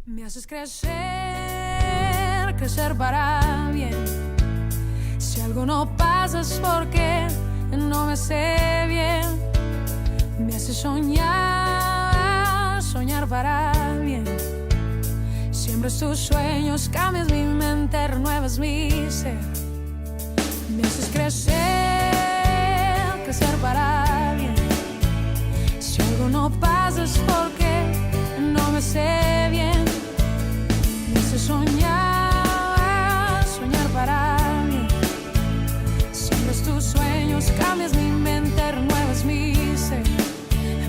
Me haces crecer, crecer para bien. Si algo no pasa es porque no me sé bien. Me haces soñar, soñar para bien. Siembras tus sueños, cambias mi mente, renuevas mi ser. Me haces crecer, crecer para bien. Si algo no pasa es porque no me sé bien. Me haces soñar, soñar para bien. Siembras tus sueños, cambias mi mente, renuevas mi ser.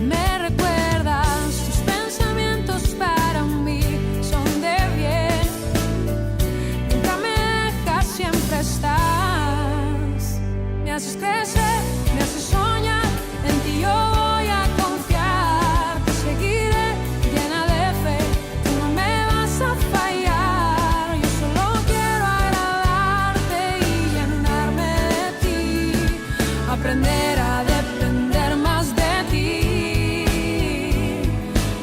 Me recuerdas, tus pensamientos para mí son de bien. Nunca me dejas, siempre estás. Me haces crecer, me haces soñar, en ti yo voy a confiar. Te seguiré llena de fe, tú no me vas a fallar. Yo solo quiero agradarte y llenarme de ti, aprender a depender más de ti,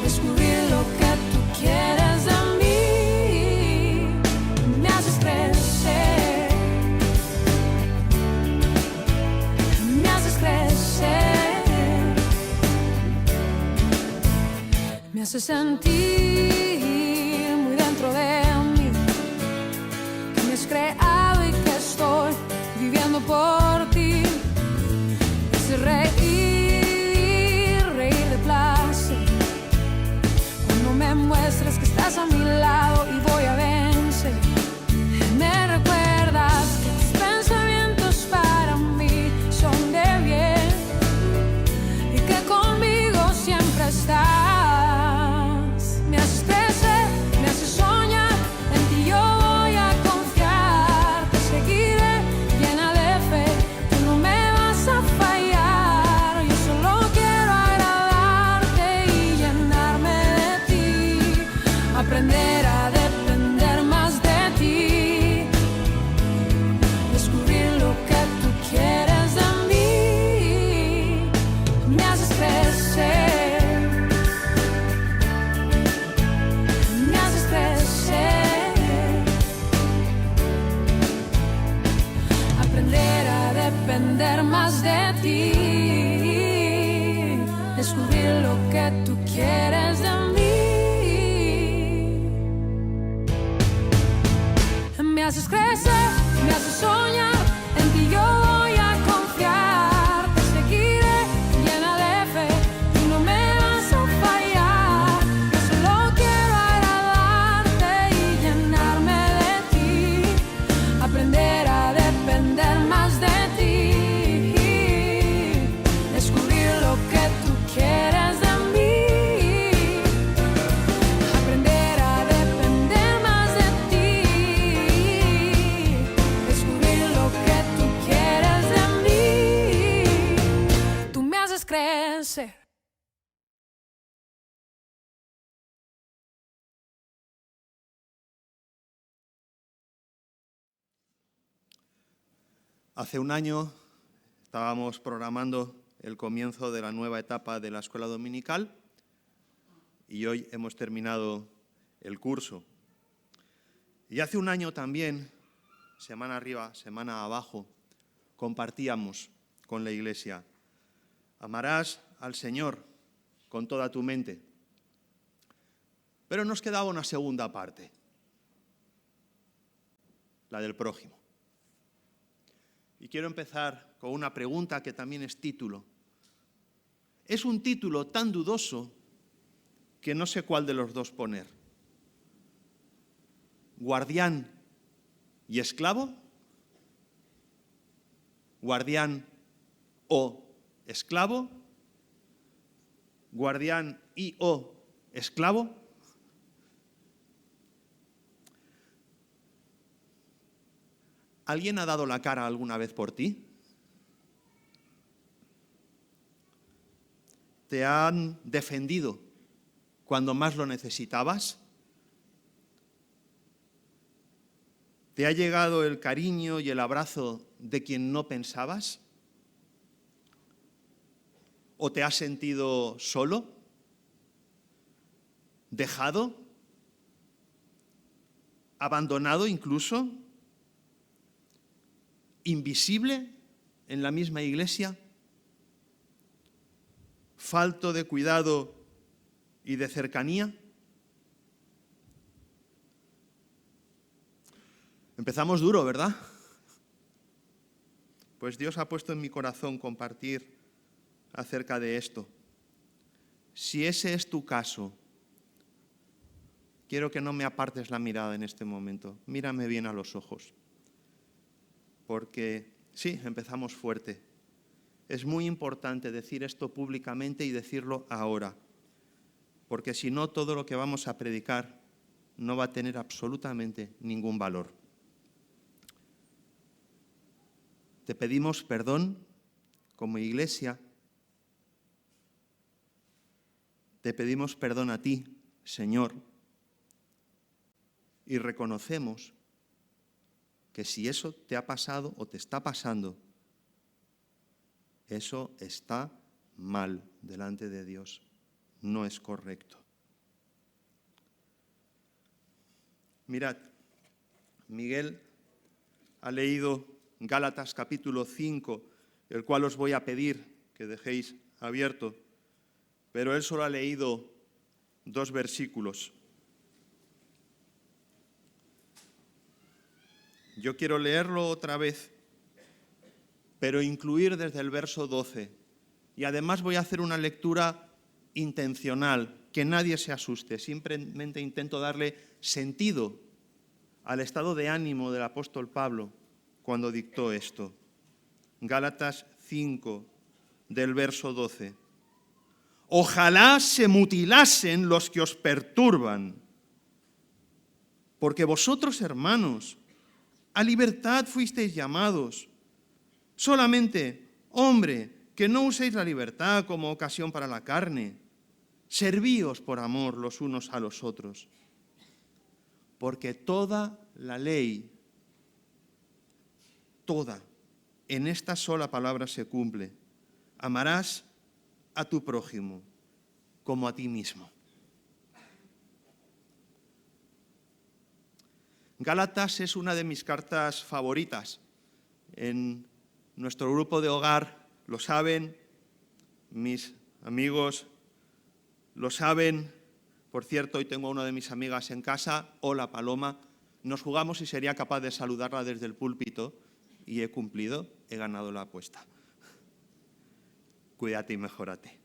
descubrir lo que tú quieres de mí. Me haces crecer, me haces crecer, me haces sentir muy dentro de mí que me has creado y que estoy viviendo por ti. Me haces reír, reír de placer cuando me muestras que estás a mi lado y voy a vencer. Me recuerdas que tus pensamientos para mí son de bien y que conmigo siempre estás. Me haces crecer, me haces soñar, en ti yo voy a confiar. Te seguiré llena de fe, tú no me vas a fallar. Yo solo quiero agradarte y llenarme de ti, aprender a depender más de ti, descubrir lo que tú quieres de mí. Me haces crecer, me haces crecer, aprender a depender más de ti, descubrir lo que tú quieres de mí. Me haces crecer, me haces soñar, en ti yo voy a confiar. Te seguiré llena de fe, tú no me vas a fallar. Yo solo quiero agradarte y llenarme de ti, aprender a depender más de ti, descubrir lo que tú quieres de mí, aprender a depender más de ti, descubrir lo que tú quieres de mí. Tú me haces crecer. Hace un año estábamos programando el comienzo de la nueva etapa de la escuela dominical y hoy hemos terminado el curso. Y hace un año también, semana arriba, semana abajo, compartíamos con la Iglesia: amarás al Señor con toda tu mente. Pero nos quedaba una segunda parte, la del prójimo. Y quiero empezar con una pregunta que también es título. Es un título tan dudoso que no sé cuál de los dos poner. ¿Guardián y esclavo? ¿Guardián o esclavo? ¿Guardián y o esclavo? ¿Alguien ha dado la cara alguna vez por ti? ¿Te han defendido cuando más lo necesitabas? ¿Te ha llegado el cariño y el abrazo de quien no pensabas? ¿O te has sentido solo? ¿Dejado? abandonado incluso, invisible en la misma iglesia, falto de cuidado y de cercanía. Empezamos duro, ¿verdad? Pues Dios ha puesto en mi corazón compartir acerca de esto. Si ese es tu caso, quiero que no me apartes la mirada en este momento. Mírame bien a los ojos. Porque sí, empezamos fuerte. Es muy importante decir esto públicamente y decirlo ahora. Porque si no, todo lo que vamos a predicar no va a tener absolutamente ningún valor. Te pedimos perdón como iglesia. Te pedimos perdón a ti, Señor. Y reconocemos que si eso te ha pasado o te está pasando, eso está mal delante de Dios. No es correcto. Mirad, Miguel ha leído Gálatas capítulo 5, el cual os voy a pedir que dejéis abierto, pero él solo ha leído 2 versículos. Yo quiero leerlo otra vez, pero incluir desde el verso 12. Y además voy a hacer una lectura intencional, que nadie se asuste. Simplemente intento darle sentido al estado de ánimo del apóstol Pablo cuando dictó esto. Gálatas 5, del verso 12. Ojalá se mutilasen los que os perturban, porque vosotros, hermanos, a libertad fuisteis llamados. Solamente, hombre, que no uséis la libertad como ocasión para la carne. Servíos por amor los unos a los otros. Porque toda la ley, toda, en esta sola palabra se cumple. Amarás a tu prójimo como a ti mismo. Gálatas es una de mis cartas favoritas. En nuestro grupo de hogar lo saben, mis amigos lo saben. Por cierto, hoy tengo a una de mis amigas en casa. Hola, Paloma. Nos jugamos si sería capaz de saludarla desde el púlpito y he cumplido, he ganado la apuesta. Cuídate y mejórate.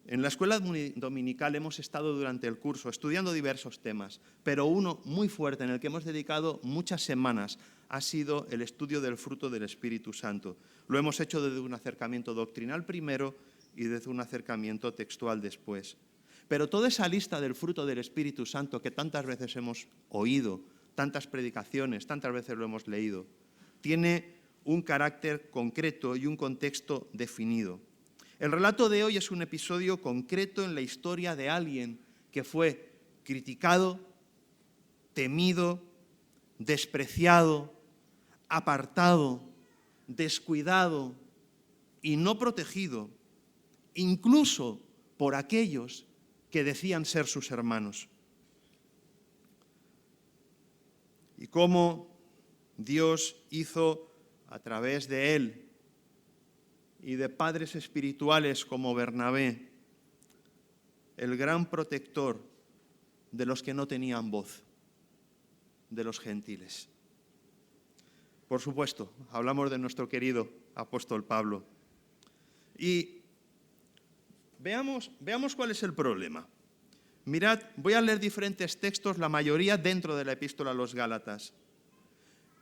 En la escuela dominical hemos estado durante el curso estudiando diversos temas, pero uno muy fuerte en el que hemos dedicado muchas semanas ha sido el estudio del fruto del Espíritu Santo. Lo hemos hecho desde un acercamiento doctrinal primero y desde un acercamiento textual después. Pero toda esa lista del fruto del Espíritu Santo que tantas veces hemos oído, tantas predicaciones, tantas veces lo hemos leído, tiene un carácter concreto y un contexto definido. El relato de hoy es un episodio concreto en la historia de alguien que fue criticado, temido, despreciado, apartado, descuidado y no protegido, incluso por aquellos que decían ser sus hermanos. Y cómo Dios hizo a través de él y de padres espirituales como Bernabé, el gran protector de los que no tenían voz, de los gentiles. Por supuesto, hablamos de nuestro querido apóstol Pablo. Y veamos cuál es el problema. Mirad, voy a leer diferentes textos, la mayoría dentro de la epístola a los Gálatas.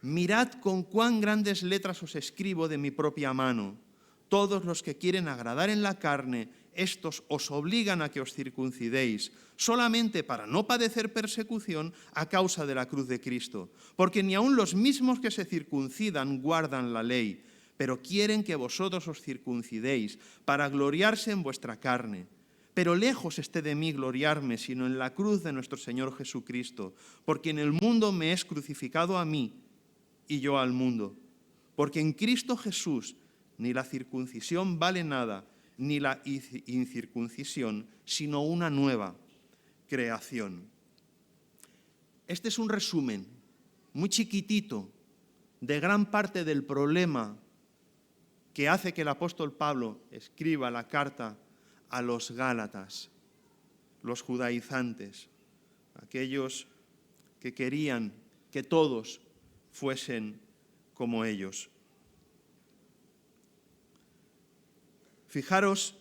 Mirad con cuán grandes letras os escribo de mi propia mano. Todos los que quieren agradar en la carne, estos os obligan a que os circuncidéis, solamente para no padecer persecución a causa de la cruz de Cristo. Porque ni aun los mismos que se circuncidan guardan la ley, pero quieren que vosotros os circuncidéis para gloriarse en vuestra carne. Pero lejos esté de mí gloriarme, sino en la cruz de nuestro Señor Jesucristo, porque en el mundo me es crucificado a mí y yo al mundo. Porque en Cristo Jesús ni la circuncisión vale nada, ni la incircuncisión, sino una nueva creación. este es un resumen muy chiquitito de gran parte del problema que hace que el apóstol Pablo escriba la carta a los Gálatas, los judaizantes, aquellos que querían que todos fuesen como ellos. Fijaros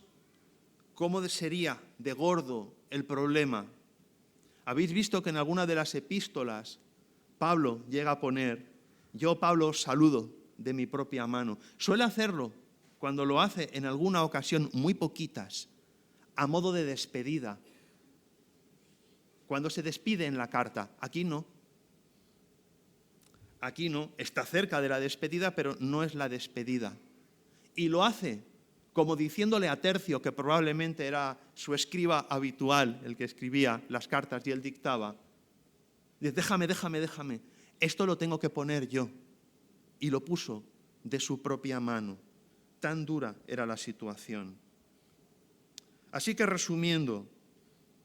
cómo sería de gordo el problema. Habéis visto que en alguna de las epístolas Pablo llega a poner: yo, Pablo, os saludo de mi propia mano. Suele hacerlo, cuando lo hace en alguna ocasión, muy poquitas, a modo de despedida. Cuando se despide en la carta, aquí no. Aquí no, está cerca de la despedida, pero no es la despedida. Y lo hace como diciéndole a Tercio, que probablemente era su escriba habitual, el que escribía las cartas y él dictaba: déjame, esto lo tengo que poner yo. Y lo puso de su propia mano. Tan dura era la situación. Así que, resumiendo,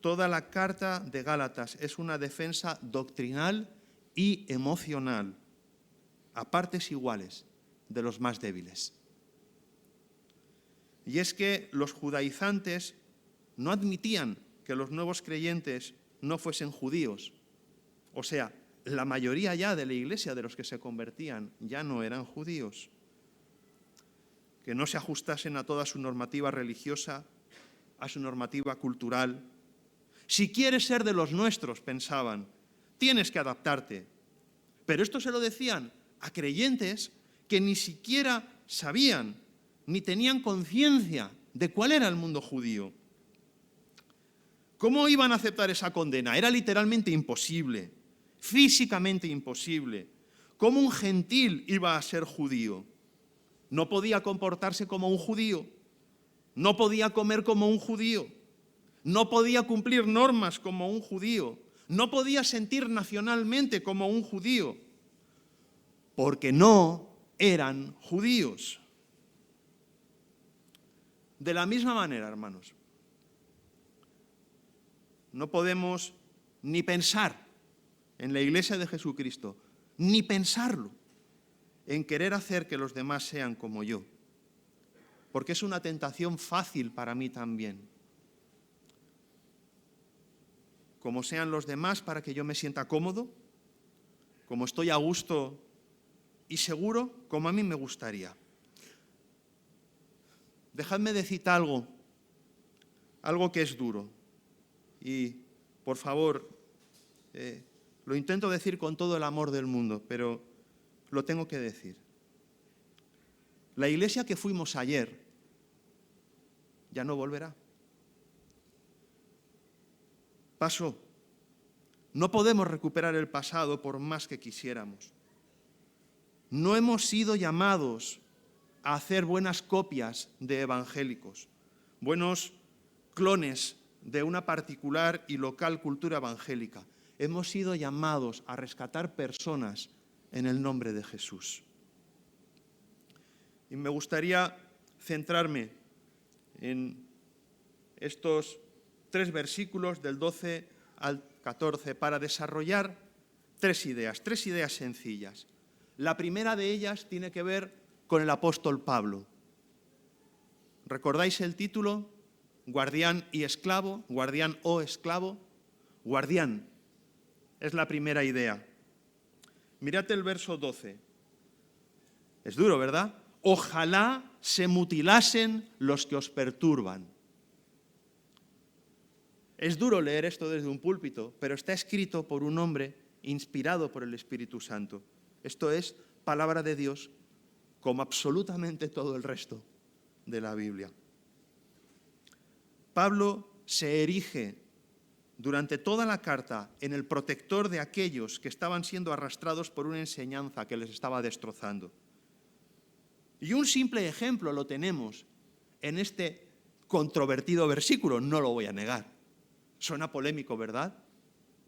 toda la carta de Gálatas es una defensa doctrinal y emocional, a partes iguales, de los más débiles. Y es que los judaizantes no admitían que los nuevos creyentes no fuesen judíos. O sea, la mayoría ya de la iglesia de los que se convertían ya no eran judíos. Que no se ajustasen a toda su normativa religiosa, a su normativa cultural. Si quieres ser de los nuestros, pensaban, tienes que adaptarte. Pero esto se lo decían a creyentes que ni siquiera sabían ni tenían conciencia de cuál era el mundo judío. ¿Cómo iban a aceptar esa condena? Era literalmente imposible, físicamente imposible. ¿Cómo un gentil iba a ser judío? No podía comportarse como un judío, no podía comer como un judío, no podía cumplir normas como un judío, no podía sentir nacionalmente como un judío, porque no eran judíos. De la misma manera, hermanos, no podemos ni pensar en la Iglesia de Jesucristo, ni pensarlo en querer hacer que los demás sean como yo, porque es una tentación fácil para mí también. Como sean los demás para que yo me sienta cómodo, como estoy a gusto y seguro, como a mí me gustaría. Dejadme decir algo que es duro. Y, por favor, lo intento decir con todo el amor del mundo, pero lo tengo que decir. La iglesia que fuimos ayer ya no volverá. Pasó. No podemos recuperar el pasado por más que quisiéramos. No hemos sido llamados a hacer buenas copias de evangélicos, buenos clones de una particular y local cultura evangélica. Hemos sido llamados a rescatar personas en el nombre de Jesús. Y me gustaría centrarme en estos 3 versículos del 12 al 14 para desarrollar 3 ideas sencillas. La primera de ellas tiene que ver con el apóstol Pablo. ¿Recordáis el título? Guardián y esclavo, guardián o esclavo. Guardián es la primera idea. Mirad el verso 12. Es duro, ¿verdad? Ojalá se mutilasen los que os perturban. Es duro leer esto desde un púlpito, pero está escrito por un hombre inspirado por el Espíritu Santo. Esto es palabra de Dios, como absolutamente todo el resto de la Biblia. Pablo se erige durante toda la carta en el protector de aquellos que estaban siendo arrastrados por una enseñanza que les estaba destrozando. Y un simple ejemplo lo tenemos en este controvertido versículo, no lo voy a negar. Suena polémico, ¿verdad?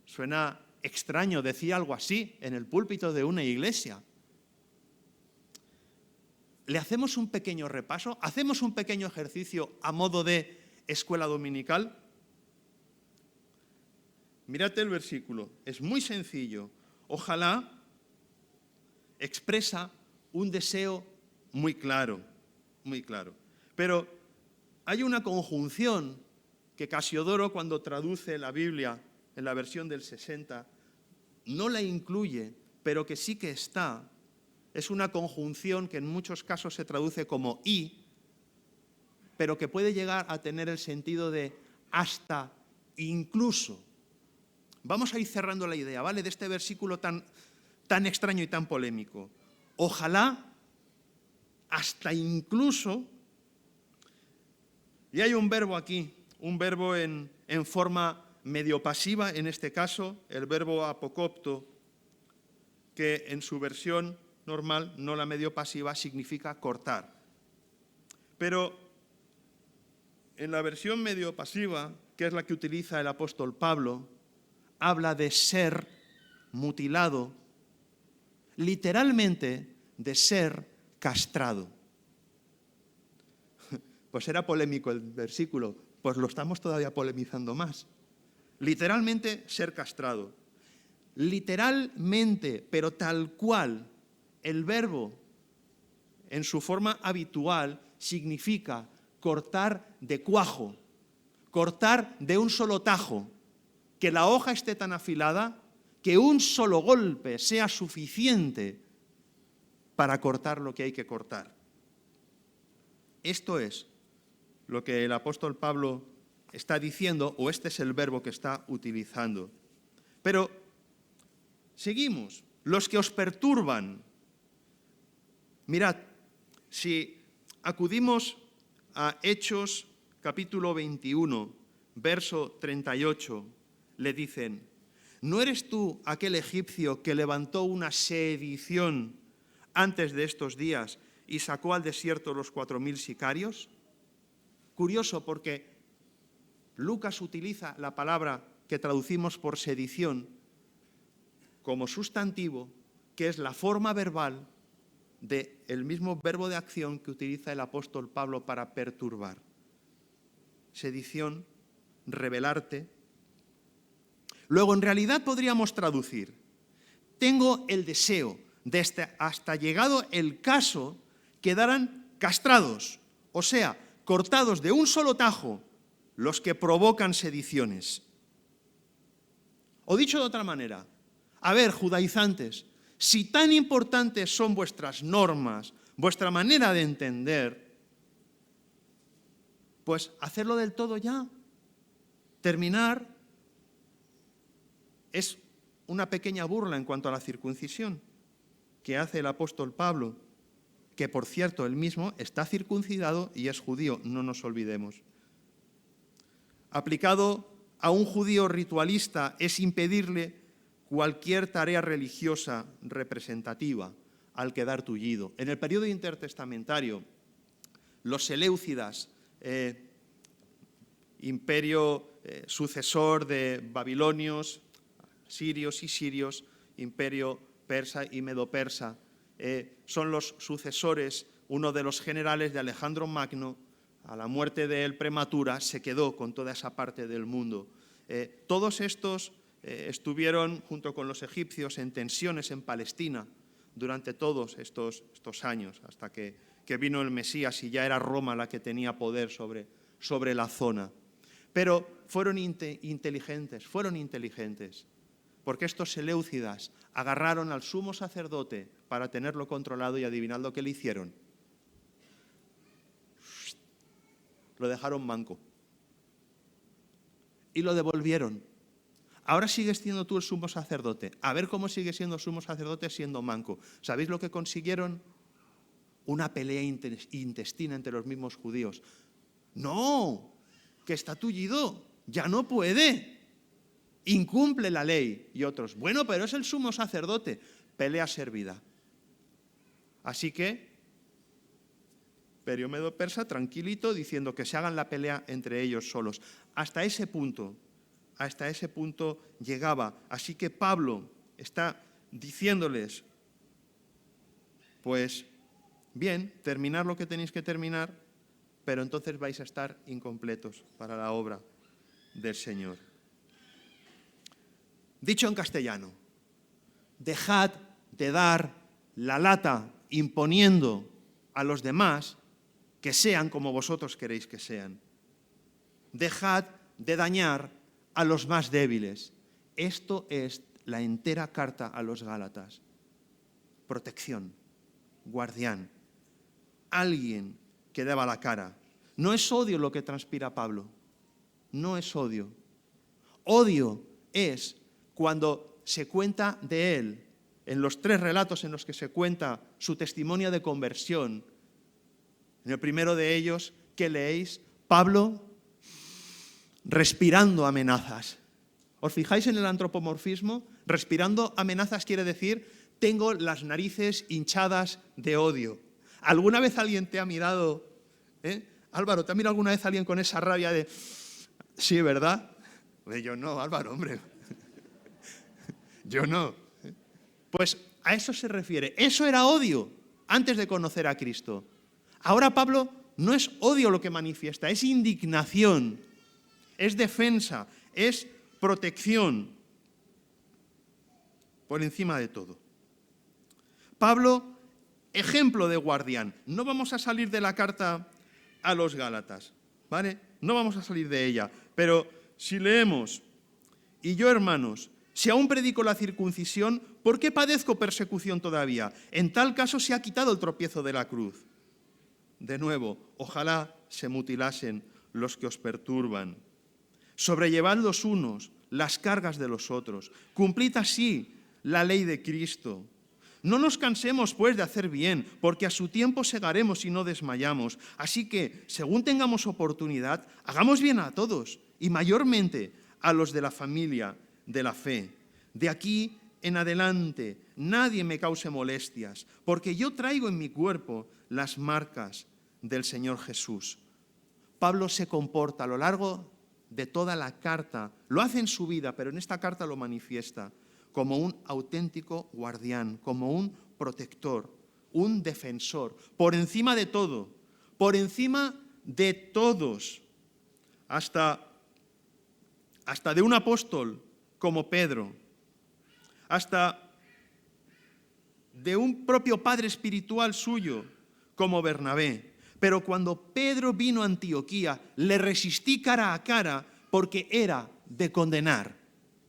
Suena extraño decir algo así en el púlpito de una iglesia. ¿Le hacemos un pequeño repaso? ¿Hacemos un pequeño ejercicio a modo de escuela dominical? Mirad el versículo, es muy sencillo. Ojalá expresa un deseo muy claro, muy claro. Pero hay una conjunción que Casiodoro, cuando traduce la Biblia en la versión del 60, no la incluye, pero que sí que está. Es una conjunción que en muchos casos se traduce como y, pero que puede llegar a tener el sentido de hasta, incluso. Vamos a ir cerrando la idea, ¿vale?, de este versículo tan extraño y tan polémico. Ojalá, hasta incluso, y hay un verbo aquí, un verbo en forma medio pasiva, en este caso, el verbo apocopto, que en su versión normal, no la medio pasiva, significa cortar. Pero en la versión medio pasiva, que es la que utiliza el apóstol Pablo, habla de ser mutilado, literalmente de ser castrado. Pues era polémico el versículo, pues lo estamos todavía polemizando más. Literalmente ser castrado. Literalmente, pero tal cual, el verbo en su forma habitual significa cortar de cuajo, cortar de un solo tajo, que la hoja esté tan afilada que un solo golpe sea suficiente para cortar lo que hay que cortar. Esto es lo que el apóstol Pablo está diciendo, o este es el verbo que está utilizando. Pero seguimos. Los que os perturban. Mirad, si acudimos a Hechos capítulo 21, verso 38, le dicen: ¿no eres tú aquel egipcio que levantó una sedición antes de estos días y sacó al desierto los 4.000 sicarios? Curioso, porque Lucas utiliza la palabra que traducimos por sedición como sustantivo, que es la forma verbal del mismo verbo de acción que utiliza el apóstol Pablo para perturbar. Sedición, rebelarte. Luego, en realidad podríamos traducir: tengo el deseo de hasta llegado el caso quedaran castrados, o sea, cortados de un solo tajo, los que provocan sediciones. O dicho de otra manera, a ver, judaizantes, si tan importantes son vuestras normas, vuestra manera de entender, pues hacerlo del todo ya, terminar. Es una pequeña burla en cuanto a la circuncisión que hace el apóstol Pablo, que por cierto él mismo está circuncidado y es judío, no nos olvidemos. Aplicado a un judío ritualista es impedirle cualquier tarea religiosa representativa al quedar tullido. En el periodo intertestamentario, los seleucidas, imperio sucesor de babilonios, sirios y sirios, imperio persa y medo-persa, son los sucesores, uno de los generales de Alejandro Magno. A la muerte de él prematura se quedó con toda esa parte del mundo. Todos estos estuvieron junto con los egipcios en tensiones en Palestina durante todos estos años, hasta que vino el Mesías y ya era Roma la que tenía poder sobre la zona. Pero fueron inteligentes, porque estos seleucidas agarraron al sumo sacerdote para tenerlo controlado y adivinad lo que le hicieron. Lo dejaron manco y lo devolvieron. Ahora sigues siendo tú el sumo sacerdote. A ver cómo sigue siendo sumo sacerdote siendo manco. ¿Sabéis lo que consiguieron? Una pelea intestina entre los mismos judíos. No, que está tullido, ya no puede. Incumple la ley. Y otros, bueno, pero es el sumo sacerdote. Pelea servida. Así que Imperio Medo-Persa tranquilito, diciendo que se hagan la pelea entre ellos solos. Hasta ese punto llegaba. Así que Pablo está diciéndoles, pues bien, terminar lo que tenéis que terminar, pero entonces vais a estar incompletos para la obra del Señor. Dicho en castellano, dejad de dar la lata imponiendo a los demás que sean como vosotros queréis que sean. Dejad de dañar a los más débiles. Esto es la entera carta a los Gálatas. Protección, guardián, alguien que daba la cara. No es odio lo que transpira Pablo, no es odio. Odio es cuando se cuenta de él, en los 3 relatos en los que se cuenta su testimonio de conversión. En el primero de ellos, ¿qué leéis? Pablo respirando amenazas. ¿Os fijáis en el antropomorfismo? Respirando amenazas quiere decir, tengo las narices hinchadas de odio. ¿Alguna vez alguien te ha mirado? Álvaro, ¿te ha mirado alguna vez alguien con esa rabia de... Sí, ¿verdad? Yo no, Álvaro, hombre. Yo no. Pues a eso se refiere. Eso era odio antes de conocer a Cristo. Ahora Pablo no es odio lo que manifiesta, es indignación, es defensa, es protección por encima de todo. Pablo, ejemplo de guardián. No vamos a salir de la carta a los Gálatas, ¿vale? No vamos a salir de ella, pero si leemos, y yo, hermanos, si aún predico la circuncisión, ¿por qué padezco persecución todavía? En tal caso se ha quitado el tropiezo de la cruz. De nuevo, ojalá se mutilasen los que os perturban. Sobrellevad los unos las cargas de los otros. Cumplid así la ley de Cristo. No nos cansemos, pues, de hacer bien, porque a su tiempo segaremos y no desmayamos. Así que, según tengamos oportunidad, hagamos bien a todos, y mayormente a los de la familia de la fe. De aquí en adelante, nadie me cause molestias, porque yo traigo en mi cuerpo las marcas del Señor Jesús. Pablo se comporta a lo largo de toda la carta, lo hace en su vida, pero en esta carta lo manifiesta como un auténtico guardián, como un protector, un defensor, por encima de todo, por encima de todos, hasta de un apóstol como Pedro, hasta de un propio padre espiritual suyo como Bernabé. Pero cuando Pedro vino a Antioquía, le resistí cara a cara porque era de condenar.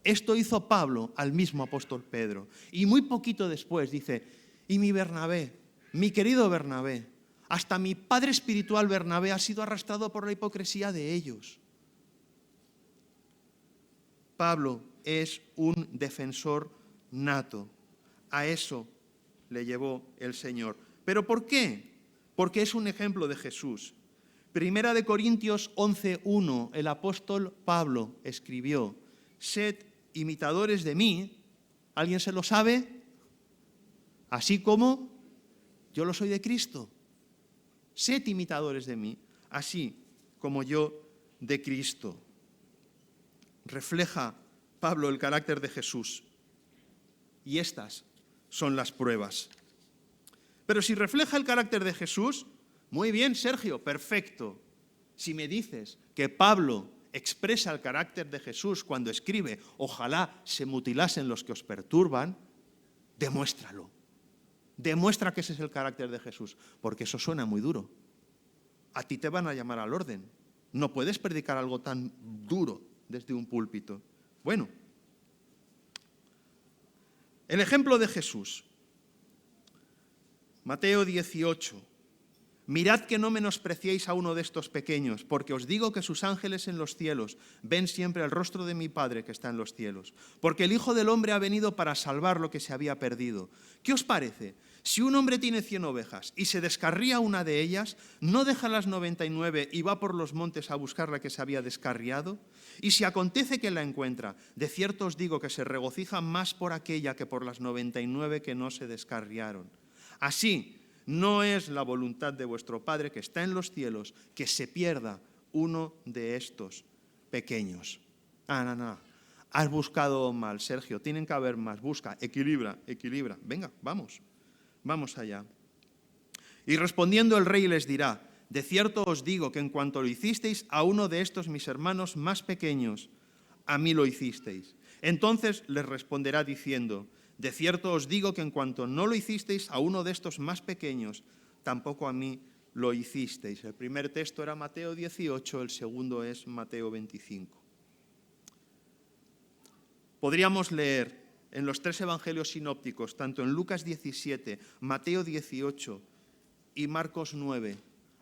Esto hizo Pablo al mismo apóstol Pedro. Y muy poquito después dice, y mi Bernabé, mi querido Bernabé, hasta mi padre espiritual Bernabé ha sido arrastrado por la hipocresía de ellos. Pablo es un defensor nato. A eso le llevó el Señor. ¿Pero por qué? Porque es un ejemplo de Jesús. Primera de Corintios 11:1, el apóstol Pablo escribió, sed imitadores de mí, ¿alguien se lo sabe? Así como yo lo soy de Cristo. Sed imitadores de mí, así como yo de Cristo. Refleja Pablo el carácter de Jesús. Y estas son las pruebas. Pero si refleja el carácter de Jesús, muy bien, Sergio, perfecto. Si me dices que Pablo expresa el carácter de Jesús cuando escribe, ojalá se mutilasen los que os perturban, demuéstralo. Demuestra que ese es el carácter de Jesús, porque eso suena muy duro. A ti te van a llamar al orden. No puedes predicar algo tan duro desde un púlpito. Bueno, el ejemplo de Jesús. Mateo 18. Mirad que no menospreciéis a uno de estos pequeños, porque os digo que sus ángeles en los cielos ven siempre el rostro de mi Padre que está en los cielos. Porque el Hijo del Hombre ha venido para salvar lo que se había perdido. ¿Qué os parece? Si un hombre tiene 100 ovejas y se descarría una de ellas, ¿no deja las 99 y va por los montes a buscar la que se había descarriado? Y si acontece que la encuentra, de cierto os digo que se regocija más por aquella que por las 99 que no se descarriaron. Así, no es la voluntad de vuestro Padre que está en los cielos que se pierda uno de estos pequeños. No. Has buscado mal, Sergio. Tienen que haber más. Busca, equilibra. Venga, vamos allá. Y respondiendo el rey les dirá, de cierto os digo que en cuanto lo hicisteis a uno de estos mis hermanos más pequeños, a mí lo hicisteis. Entonces les responderá diciendo: de cierto os digo que en cuanto no lo hicisteis a uno de estos más pequeños, tampoco a mí lo hicisteis. El primer texto era Mateo 18, el segundo es Mateo 25. Podríamos leer en los tres evangelios sinópticos, tanto en Lucas 17, Mateo 18 y Marcos 9,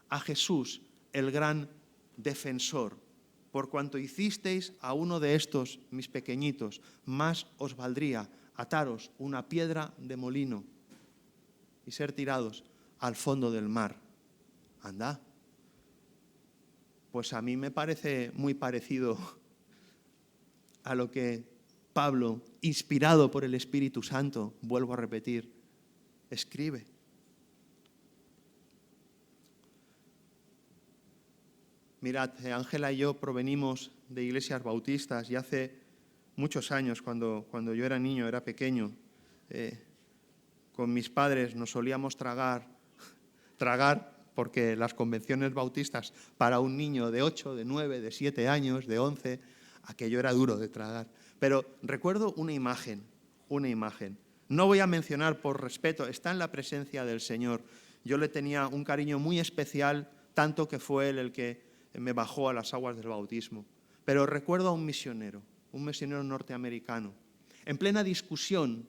a Jesús, el gran defensor. Por cuanto hicisteis a uno de estos, mis pequeñitos, más os valdría ataros una piedra de molino y ser tirados al fondo del mar. Anda. Pues a mí me parece muy parecido a lo que Pablo, inspirado por el Espíritu Santo, vuelvo a repetir, escribe. Mirad, Ángela y yo provenimos de iglesias bautistas y hace muchos años, cuando yo era niño, era pequeño, con mis padres nos solíamos tragar, porque las convenciones bautistas para un niño de 8, de 9, de 7 años, de 11, aquello era duro de tragar. Pero recuerdo una imagen. No voy a mencionar por respeto, está en la presencia del Señor. Yo le tenía un cariño muy especial, tanto que fue él el que me bajó a las aguas del bautismo. Pero recuerdo a un misionero norteamericano, en plena discusión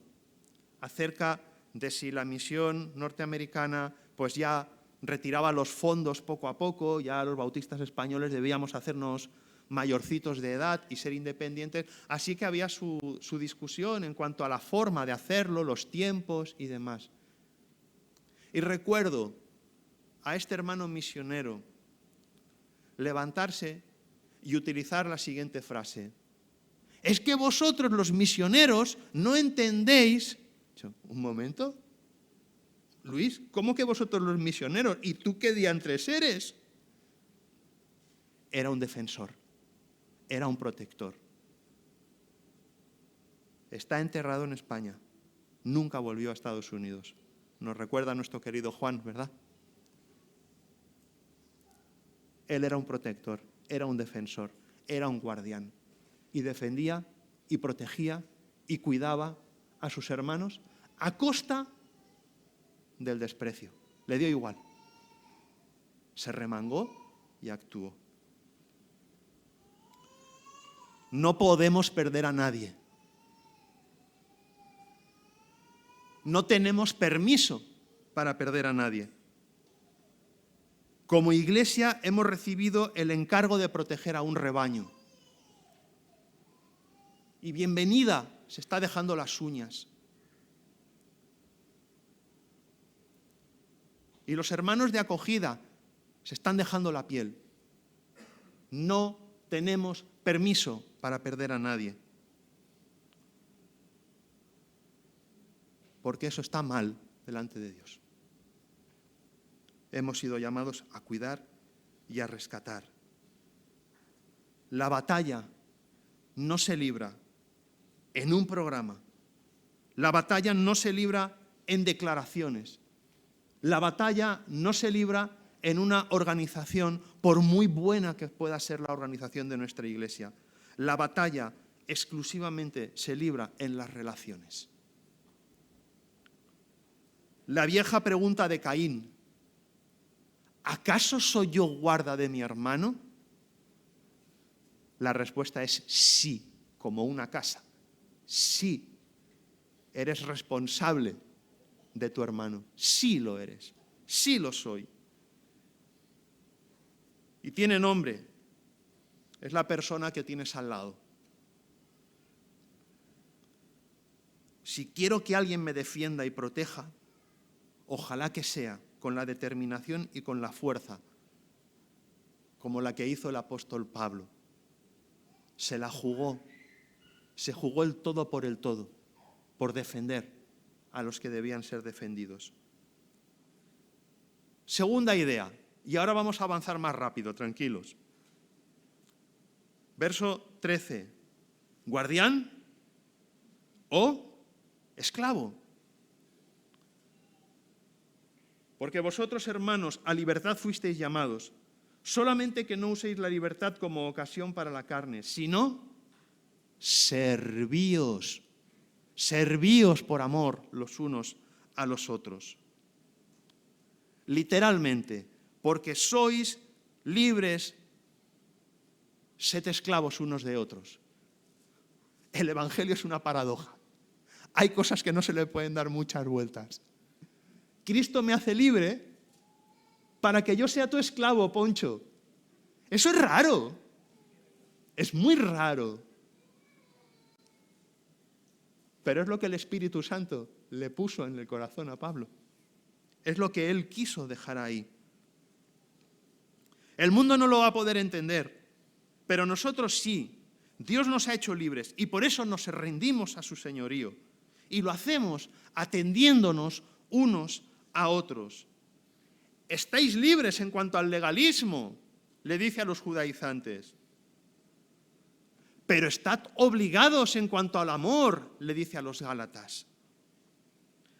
acerca de si la misión norteamericana pues ya retiraba los fondos poco a poco, ya los bautistas españoles debíamos hacernos mayorcitos de edad y ser independientes, así que había su discusión en cuanto a la forma de hacerlo, los tiempos y demás. Y recuerdo a este hermano misionero levantarse y utilizar la siguiente frase: es que vosotros los misioneros no entendéis. Un momento, Luis, ¿cómo que vosotros los misioneros? ¿Y tú qué diantres eres? Era un defensor, era un protector. Está enterrado en España, nunca volvió a Estados Unidos. Nos recuerda a nuestro querido Juan, ¿verdad? Él era un protector, era un defensor, era un guardián. Y defendía y protegía y cuidaba a sus hermanos a costa del desprecio. Le dio igual. Se remangó y actuó. No podemos perder a nadie. No tenemos permiso para perder a nadie. Como iglesia hemos recibido el encargo de proteger a un rebaño. Y bienvenida, se está dejando las uñas. Y los hermanos de acogida se están dejando la piel. No tenemos permiso para perder a nadie. Porque eso está mal delante de Dios. Hemos sido llamados a cuidar y a rescatar. La batalla no se libra en un programa. La batalla no se libra en declaraciones. La batalla no se libra en una organización, por muy buena que pueda ser la organización de nuestra iglesia. La batalla exclusivamente se libra en las relaciones. La vieja pregunta de Caín: ¿acaso soy yo guarda de mi hermano? La respuesta es sí, como una casa. Sí, eres responsable de tu hermano. Sí lo eres, sí lo soy. Y tiene nombre. Es la persona que tienes al lado. Si quiero que alguien me defienda y proteja, ojalá que sea con la determinación y con la fuerza, como la que hizo el apóstol Pablo. Se la jugó, se jugó el todo, por defender a los que debían ser defendidos. Segunda idea, y ahora vamos a avanzar más rápido, tranquilos. Verso 13, guardián o esclavo. Porque vosotros, hermanos, a libertad fuisteis llamados, solamente que no uséis la libertad como ocasión para la carne, sino servíos por amor los unos a los otros. Literalmente, porque sois libres, sed esclavos unos de otros. El Evangelio es una paradoja. Hay cosas que no se le pueden dar muchas vueltas. Cristo me hace libre para que yo sea tu esclavo, Poncho. Eso es raro. Es muy raro. Pero es lo que el Espíritu Santo le puso en el corazón a Pablo. Es lo que él quiso dejar ahí. El mundo no lo va a poder entender, pero nosotros sí. Dios nos ha hecho libres y por eso nos rendimos a su señorío. Y lo hacemos atendiéndonos unos a otros. Estáis libres en cuanto al legalismo, le dice a los judaizantes. Pero estad obligados en cuanto al amor, le dice a los gálatas.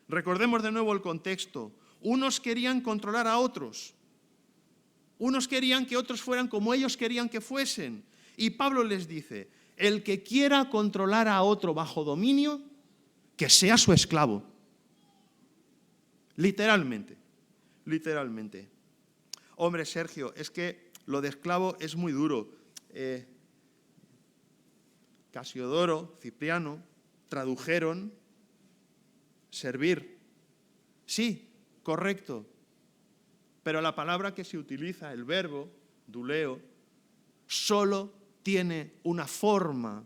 Recordemos de nuevo el contexto. Unos querían controlar a otros. Unos querían que otros fueran como ellos querían que fuesen. Y Pablo les dice, el que quiera controlar a otro bajo dominio, que sea su esclavo. Literalmente. Hombre, Sergio, es que lo de esclavo es muy duro. Casiodoro, Cipriano, tradujeron servir. Sí, correcto. Pero la palabra que se utiliza, el verbo, duleo, solo tiene una forma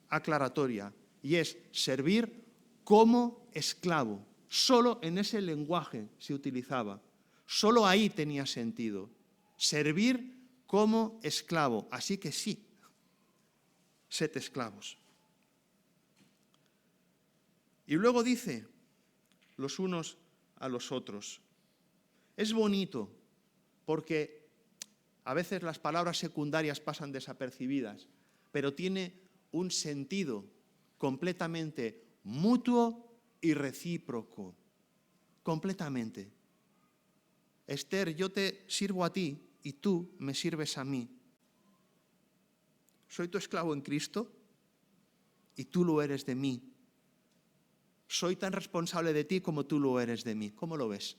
aclaratoria y es servir como esclavo. Solo en ese lenguaje se utilizaba. Solo ahí tenía sentido. Servir como esclavo. Así que sí, sed esclavos. Y luego dice, los unos a los otros. Es bonito porque a veces las palabras secundarias pasan desapercibidas, pero tiene un sentido completamente mutuo y recíproco. Completamente. Esther, yo te sirvo a ti y tú me sirves a mí. Soy tu esclavo en Cristo y tú lo eres de mí. Soy tan responsable de ti como tú lo eres de mí. ¿Cómo lo ves?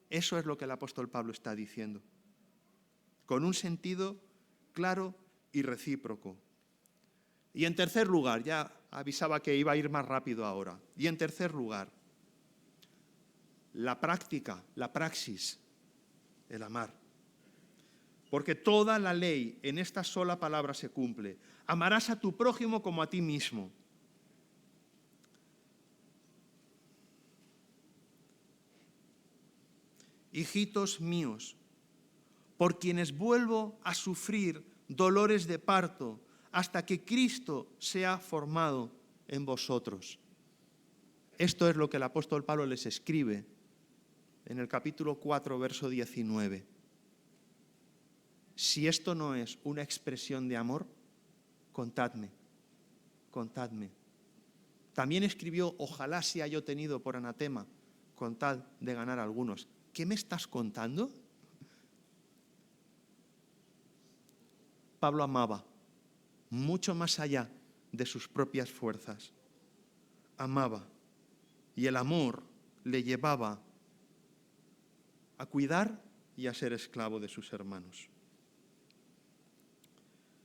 Eso es lo que el apóstol Pablo está diciendo, con un sentido claro y recíproco. Y en tercer lugar, ya avisaba que iba a ir más rápido ahora, y en tercer lugar, la práctica, la praxis, el amar. Porque toda la ley en esta sola palabra se cumple. Amarás a tu prójimo como a ti mismo. Hijitos míos, por quienes vuelvo a sufrir dolores de parto hasta que Cristo sea formado en vosotros. Esto es lo que el apóstol Pablo les escribe en el capítulo 4, verso 19. Si esto no es una expresión de amor, contadme. También escribió, ojalá sea yo tenido por anatema, con tal de ganar a algunos. ¿Qué me estás contando? Pablo amaba mucho más allá de sus propias fuerzas. Amaba y el amor le llevaba a cuidar y a ser esclavo de sus hermanos.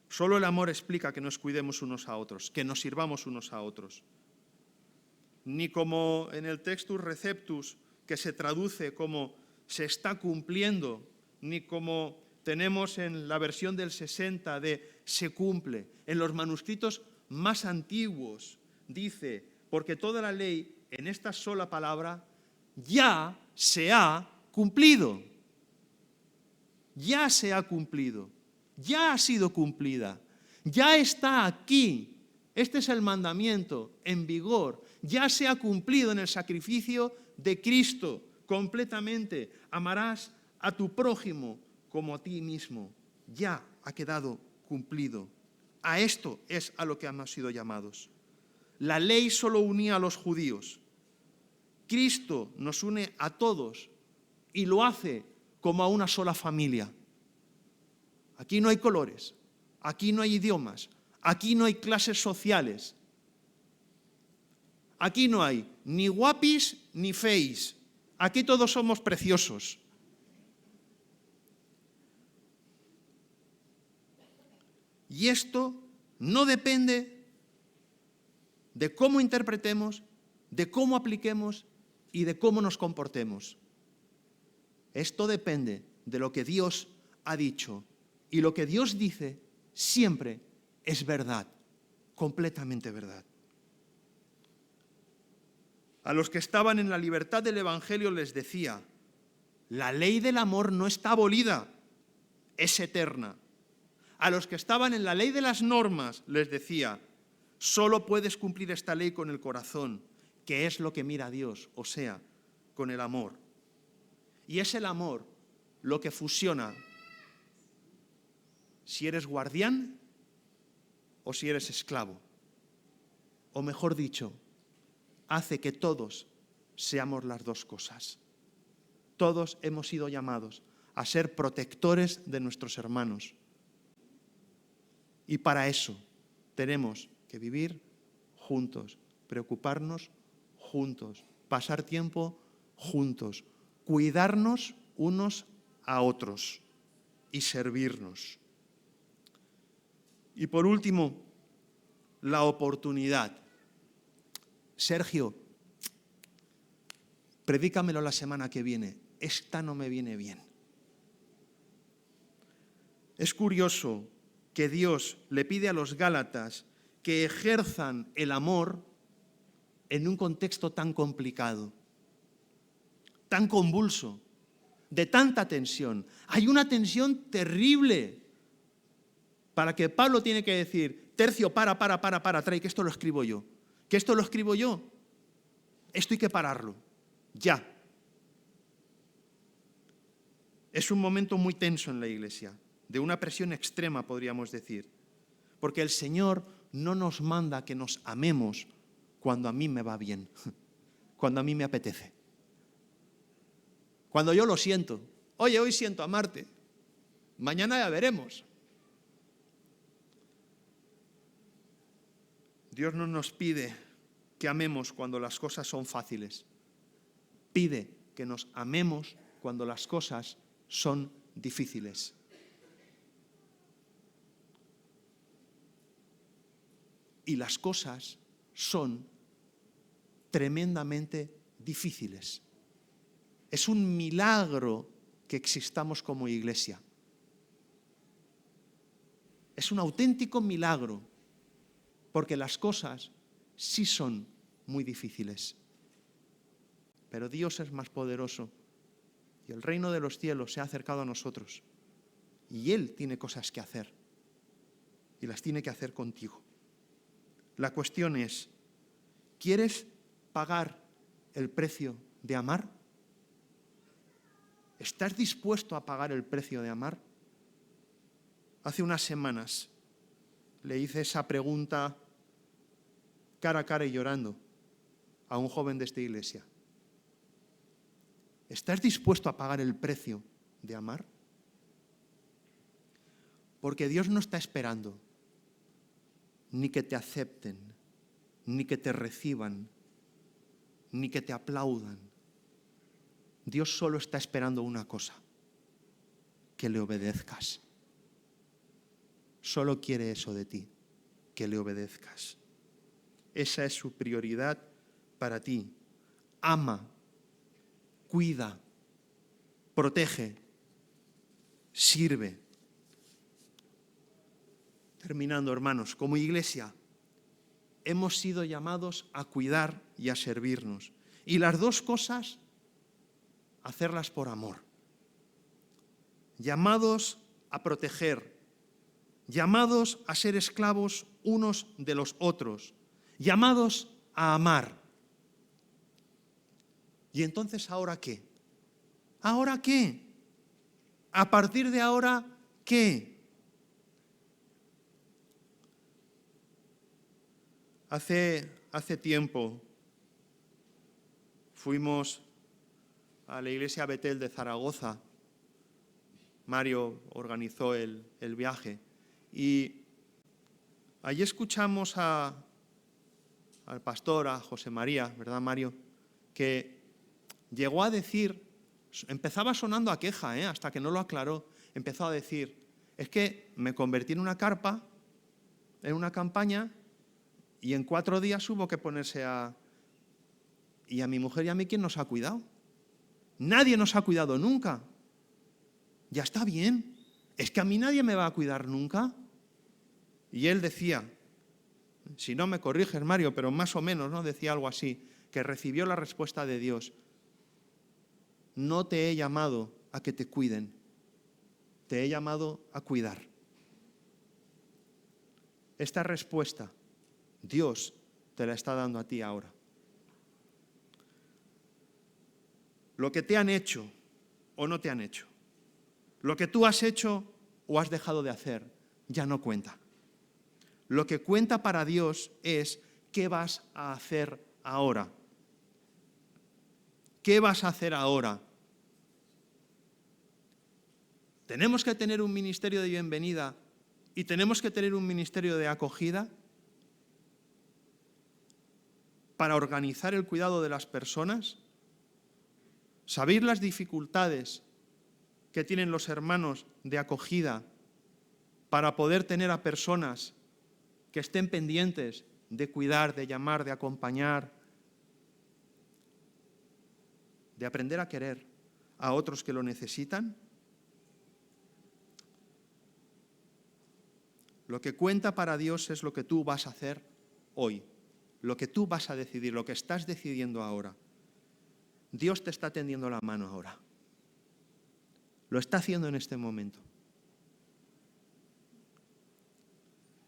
Solo el amor explica que nos cuidemos unos a otros, que nos sirvamos unos a otros. Ni como en el Textus Receptus, que se traduce como se está cumpliendo, ni como tenemos en la versión del 60 de se cumple. En los manuscritos más antiguos dice, porque toda la ley en esta sola palabra ya se ha cumplido. Ya se ha cumplido. Ya ha sido cumplida. Ya está aquí. Este es el mandamiento en vigor. Ya se ha cumplido en el sacrificio de Cristo completamente. Amarás a tu prójimo como a ti mismo. Ya ha quedado cumplido. A esto es a lo que hemos sido llamados. La ley solo unía a los judíos. Cristo nos une a todos y lo hace como a una sola familia. Aquí no hay colores, aquí no hay idiomas, aquí no hay clases sociales. Aquí no hay ni guapis ni feis. Aquí todos somos preciosos. Y esto no depende de cómo interpretemos, de cómo apliquemos y de cómo nos comportemos. Esto depende de lo que Dios ha dicho. Y lo que Dios dice siempre es verdad, completamente verdad. A los que estaban en la libertad del Evangelio les decía, la ley del amor no está abolida, es eterna. A los que estaban en la ley de las normas les decía, solo puedes cumplir esta ley con el corazón, que es lo que mira a Dios, o sea, con el amor. Y es el amor lo que fusiona si eres guardián o si eres esclavo. O mejor dicho, hace que todos seamos las dos cosas. Todos hemos sido llamados a ser protectores de nuestros hermanos. Y para eso tenemos que vivir juntos, preocuparnos juntos, pasar tiempo juntos, cuidarnos unos a otros y servirnos. Y por último, la oportunidad. Sergio, predícamelo la semana que viene. Esta no me viene bien. Es curioso que Dios le pide a los Gálatas que ejerzan el amor en un contexto tan complicado, tan convulso, de tanta tensión. Hay una tensión terrible para que Pablo tiene que decir, Tercio, para, trae, que esto lo escribo yo. Que esto lo escribo yo. Esto hay que pararlo. Ya. Es un momento muy tenso en la Iglesia, de una presión extrema, podríamos decir. Porque el Señor no nos manda que nos amemos cuando a mí me va bien, cuando a mí me apetece. Cuando yo lo siento. Oye, hoy siento amarte. Mañana ya veremos. Dios no nos pide que amemos cuando las cosas son fáciles. Pide que nos amemos cuando las cosas son difíciles. Y las cosas son tremendamente difíciles. Es un milagro que existamos como iglesia. Es un auténtico milagro, porque las cosas sí son muy difíciles. Pero Dios es más poderoso y el reino de los cielos se ha acercado a nosotros y Él tiene cosas que hacer y las tiene que hacer contigo. La cuestión es, ¿quieres pagar el precio de amar? ¿Estás dispuesto a pagar el precio de amar? Hace unas semanas le hice esa pregunta cara a cara y llorando a un joven de esta iglesia. ¿Estás dispuesto a pagar el precio de amar? Porque Dios no está esperando ni que te acepten, ni que te reciban, ni que te aplaudan. Dios solo está esperando una cosa, que le obedezcas. Solo quiere eso de ti, que le obedezcas. Esa es su prioridad para ti. Ama, cuida, protege, sirve. Terminando, hermanos, como iglesia hemos sido llamados a cuidar y a servirnos. Y las dos cosas, hacerlas por amor. Llamados a proteger, llamados a ser esclavos unos de los otros, llamados a amar. ¿Y entonces ahora qué? ¿Ahora qué? ¿A partir de ahora qué? Hace tiempo fuimos a la iglesia Betel de Zaragoza Mario organizó el viaje y allí escuchamos al pastor, a José María, ¿verdad, Mario?, que llegó a decir, empezaba sonando a queja, hasta que no lo aclaró, empezó a decir, es que me convertí en una carpa, en una campaña, y en 4 días hubo que ponerse a... Y a mi mujer y a mí, ¿quién nos ha cuidado? Nadie nos ha cuidado nunca. Ya está bien. Es que a mí nadie me va a cuidar nunca. Y él decía, si no me corriges, Mario, pero más o menos, ¿no?, decía algo así, que recibió la respuesta de Dios. No te he llamado a que te cuiden, te he llamado a cuidar. Esta respuesta Dios te la está dando a ti ahora. Lo que te han hecho o no te han hecho, lo que tú has hecho o has dejado de hacer, ya no cuenta. Lo que cuenta para Dios es qué vas a hacer ahora. ¿Qué vas a hacer ahora? ¿Tenemos que tener un ministerio de bienvenida y tenemos que tener un ministerio de acogida para organizar el cuidado de las personas? ¿Sabéis las dificultades que tienen los hermanos de acogida para poder tener a personas que estén pendientes de cuidar, de llamar, de acompañar, de aprender a querer a otros que lo necesitan? Lo que cuenta para Dios es lo que tú vas a hacer hoy, lo que tú vas a decidir, lo que estás decidiendo ahora. Dios te está tendiendo la mano ahora. Lo está haciendo en este momento.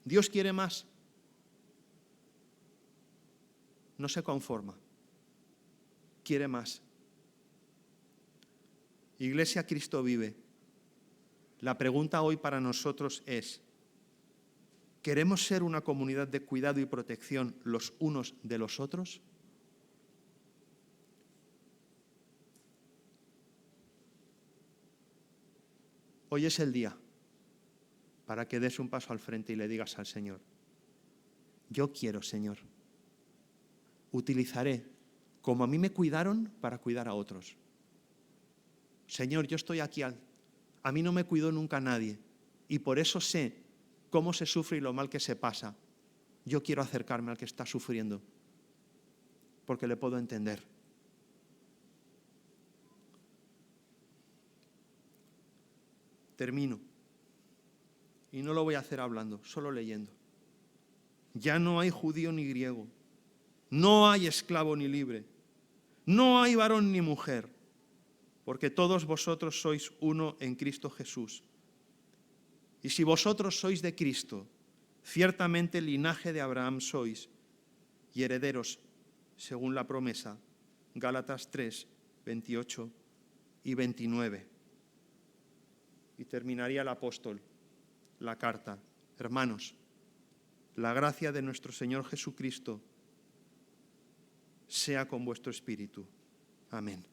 Dios quiere más. No se conforma. Quiere más. Iglesia, Cristo vive. La pregunta hoy para nosotros es, ¿queremos ser una comunidad de cuidado y protección los unos de los otros? Hoy es el día para que des un paso al frente y le digas al Señor, yo quiero, Señor, utilizaré como a mí me cuidaron para cuidar a otros. Señor, yo estoy aquí, a mí no me cuidó nunca nadie y por eso sé cómo se sufre y lo mal que se pasa. Yo quiero acercarme al que está sufriendo porque le puedo entender. Termino. Y no lo voy a hacer hablando, solo leyendo. Ya no hay judío ni griego, no hay esclavo ni libre, no hay varón ni mujer, porque todos vosotros sois uno en Cristo Jesús. Y si vosotros sois de Cristo, ciertamente linaje de Abraham sois y herederos según la promesa. Gálatas 3, 28 y 29. Y terminaría el apóstol la carta. Hermanos, la gracia de nuestro Señor Jesucristo sea con vuestro espíritu. Amén.